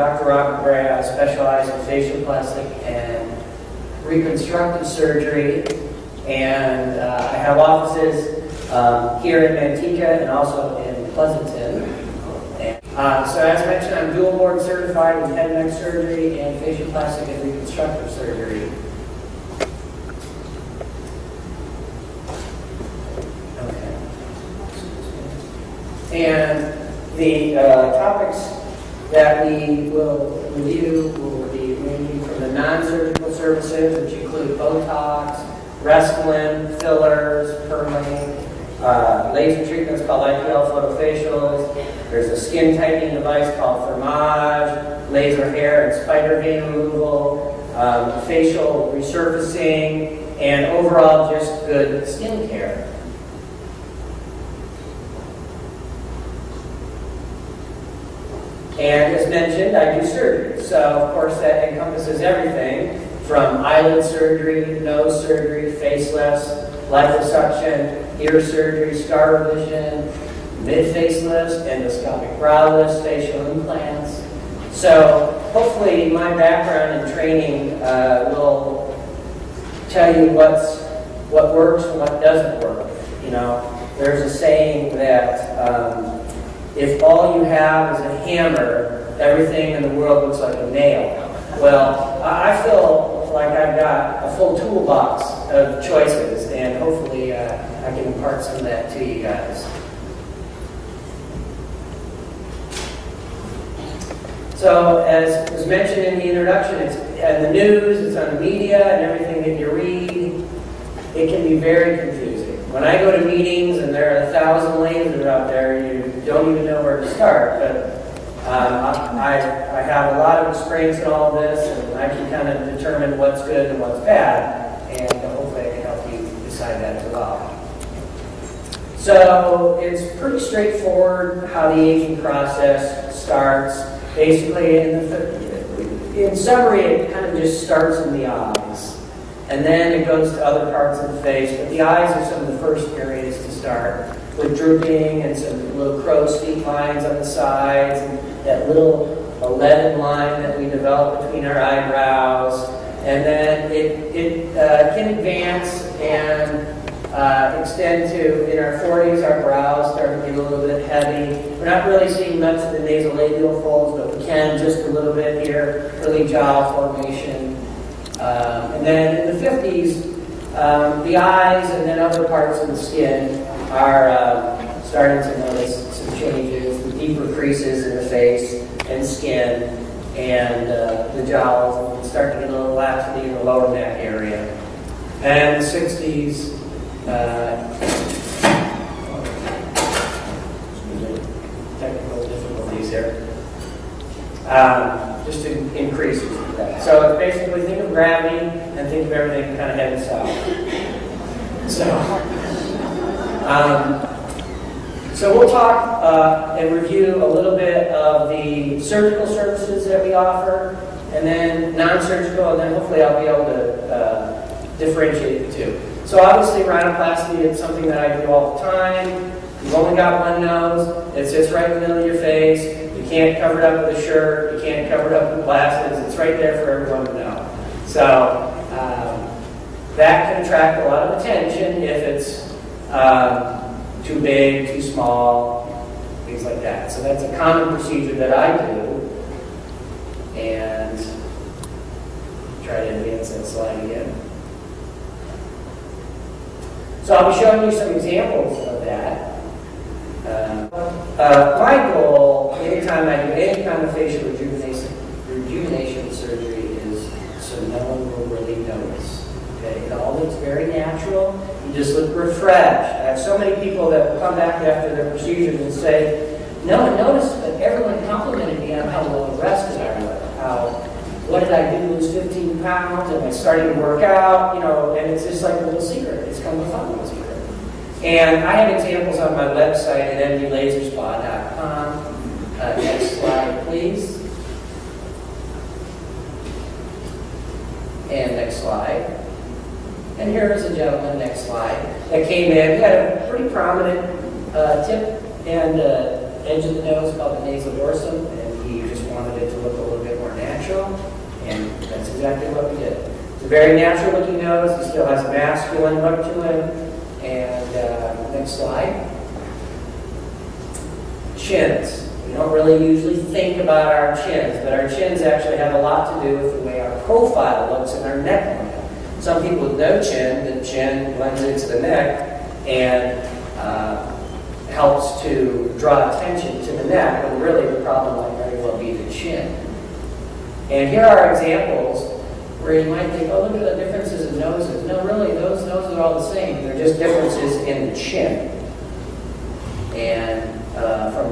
Dr. Robert Gray. I specialize in facial plastic and reconstructive surgery, and I have offices here in Manteca and also in Pleasanton. So as mentioned, I'm dual board certified in head and neck surgery and facial plastic and reconstructive surgery. Okay. And the topics that we will review will be ranging from the non-surgical services, which include Botox, Restylane, fillers, permanent, laser treatments called IPL photofacials. There's a skin tightening device called Thermage, laser hair and spider vein removal, facial resurfacing, and overall just good skin care. And as mentioned, I do surgery. So of course that encompasses everything from eyelid surgery, nose surgery, facelifts, liposuction, ear surgery, scar revision, mid-facelifts, endoscopic browlift, facial implants. So hopefully my background and training will tell you what works and what doesn't work. You know, there's a saying that if all you have is a hammer, everything in the world looks like a nail. Well, I feel like I've got a full toolbox of choices, and hopefully I can impart some of that to you guys. So, as was mentioned in the introduction, it's in the news, it's on the media, and everything that you read, it can be very confusing. When I go to meetings and there are 1,000 lasers out there, you don't even know where to start. But I have a lot of experience in all this, and I can kind of determine what's good and what's bad, and hopefully I can help you decide that as well. So it's pretty straightforward how the aging process starts. Basically, in summary, it kind of just starts in the eyes. And then it goes to other parts of the face, but the eyes are some of the first areas to start, with drooping and some little crow's feet lines on the sides, and that little 11 line that we develop between our eyebrows. And then it can advance and extend to, in our 40s, our brows start to get a little bit heavy. We're not really seeing much of the nasolabial folds, but we can just a little bit here, early jowl formation. And then in the 50s, the eyes and then other parts of the skin are starting to notice some changes, the deeper creases in the face and skin, and the jowls, and start to get a little laxity in the lower neck area. And the 60s, technical difficulties here, just increases that. So it's basically, think of gravity and think of everything kind of heading south. So we'll talk and review a little bit of the surgical services that we offer, and then non-surgical, and then hopefully I'll be able to differentiate the two. So obviously rhinoplasty is something that I do all the time. You've only got one nose. It sits right in the middle of your face. You can't cover it up with a shirt. You can't cover it up with glasses. It's right there for everyone to know. So that can attract a lot of attention if it's too big, too small, things like that. So that's a common procedure that I do. And try to advance that slide again. So I'll be showing you some examples of that. My goal, anytime I do any kind of facial rejuvenation surgery, is so no one will really notice. Okay, it all looks very natural. You just look refreshed. I have so many people that will come back after their procedures and say, no one noticed, but everyone complimented me on how well rested I look. What did I do? Lose 15 pounds? Am I starting to work out? You know, and it's just like a little secret. It's kind of a fun little secret. And I have examples on my website at mdlaserspa.com. Next slide, please. And next slide. And here is a gentleman, next slide, that came in. He had a pretty prominent tip and edge of the nose called the nasal dorsum, and he just wanted it to look a little artificial, and that's exactly what we did. It's a very natural looking nose. He still has a masculine look to him. And next slide. Chins. We don't really usually think about our chins, but our chins actually have a lot to do with the way our profile looks in our neckline. Some people with no chin, the chin blends into the neck and helps to draw attention to the neck, when really the problem might very well be the chin. And here are examples where you might think, oh, look at the differences in noses. No, really, those noses are all the same. They're just differences in the chin. And from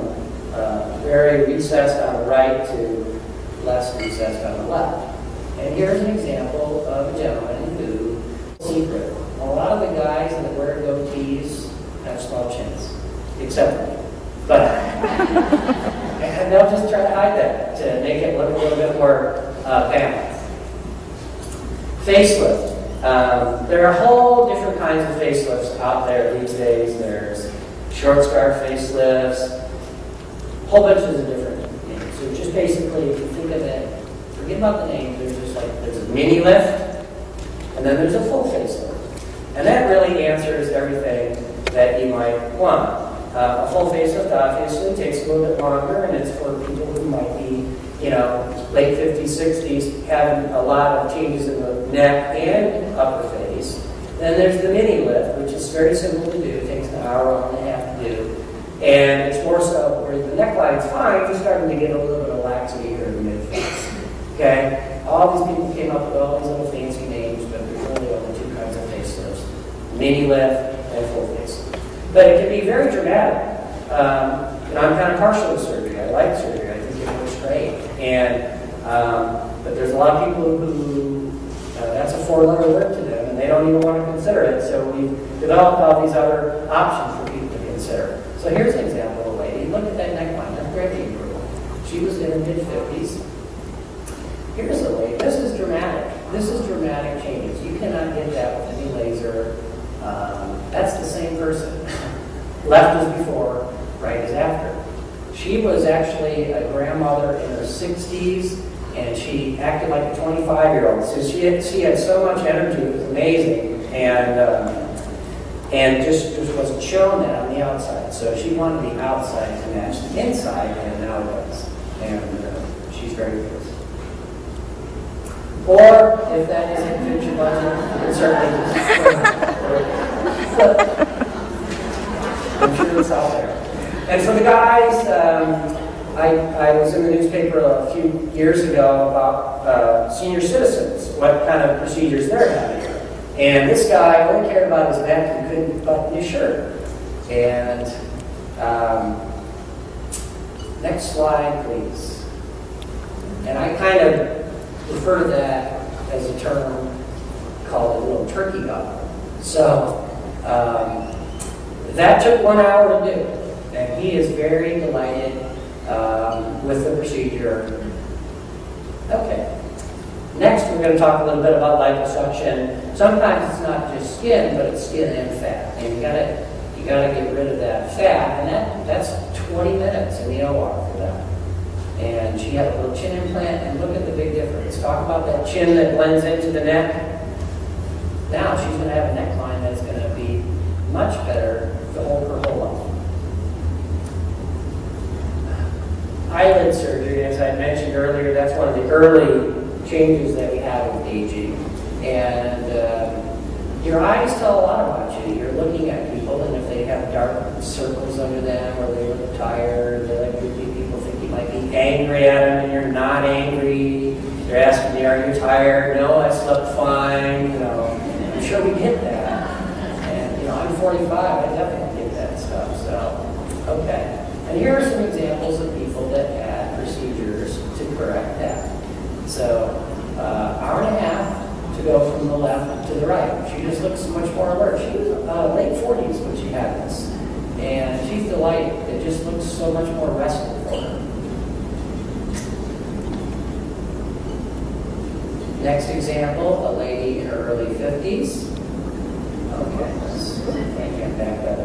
very recessed on the right to less recessed on the left. And here's an example of a gentleman who, secret, a lot of the guys that wear goatees have small chins, except for me. But, and they'll just try to hide that to make it look a little bit more balanced. Facelift. There are whole different kinds of facelifts out there these days. There's short scarf facelifts, a whole bunch of different names. So just basically, if you think of it, forget about the name, there's a mini lift, and then there's a full facelift. And that really answers everything that you might want. A full facelift obviously takes a little bit longer, and it's for people who might be, late 50s, 60s, having a lot of changes in the neck and upper face. Then there's the mini lift, which is very simple to do. It takes an hour and a half to do. And it's more so where the neckline's fine, you're starting to get a little bit of laxity here in the mid-face. Okay? All these people came up with all these little fancy names, but there's really only two kinds of facelifts. Mini lift and full facelift. But it can be very dramatic. I'm kind of partial to surgery. I like surgery. I think it works great. But there's a lot of people who that's a four-letter word to them, and they don't even want to consider it. So we've developed all these other options for people to consider. So here's an example of a lady. Look at that neckline. That's greatly improved. She was in her mid-50s. Here's a lady. This is dramatic. This is dramatic changes. You cannot get that with any laser. That's the same person. Left is before, right is after. She was actually a grandmother in her 60s, and she acted like a 25-year-old. So she had so much energy. It was amazing. And just wasn't shown that on the outside. So she wanted the outside to match the inside, and now it does. And she's very good. Or, if that isn't fit your budget, it's certainly just I'm sure it's out there. And for the guys, I was in the newspaper a few years ago about senior citizens, what kind of procedures they're having. And this guy only cared about his neck and couldn't button his shirt. And next slide, please. And I kind of refer to that as a term called a little turkey gobble. So that took 1 hour to do. And he is very delighted with the procedure. Okay. Next, we're going to talk a little bit about liposuction. Sometimes it's not just skin, but it's skin and fat. And you gotta get rid of that fat, and that's 20 minutes in the OR for that. And she had a little chin implant, and look at the big difference. Talk about that chin that blends into the neck. Now she's going to have a neckline that's going to be much better to hold her whole life. Eyelid surgery, as I mentioned earlier, that's one of the early changes that we have with aging. And your eyes tell a lot about you. You're looking at people, and if they have dark circles under them, or they look tired, people think you might be angry at them, and you're not angry. They're asking you, are you tired? No, I slept fine. I'm sure we get that. And I'm 45. I definitely get that stuff. So, okay. And here are some examples of people that had procedures to correct that. So, hour and a half to go from the left to the right. She just looks much more alert. She was late 40s when she had this. And she's delighted. It just looks so much more restful for her. Next example, a lady in her early 50s. Okay, I can't back that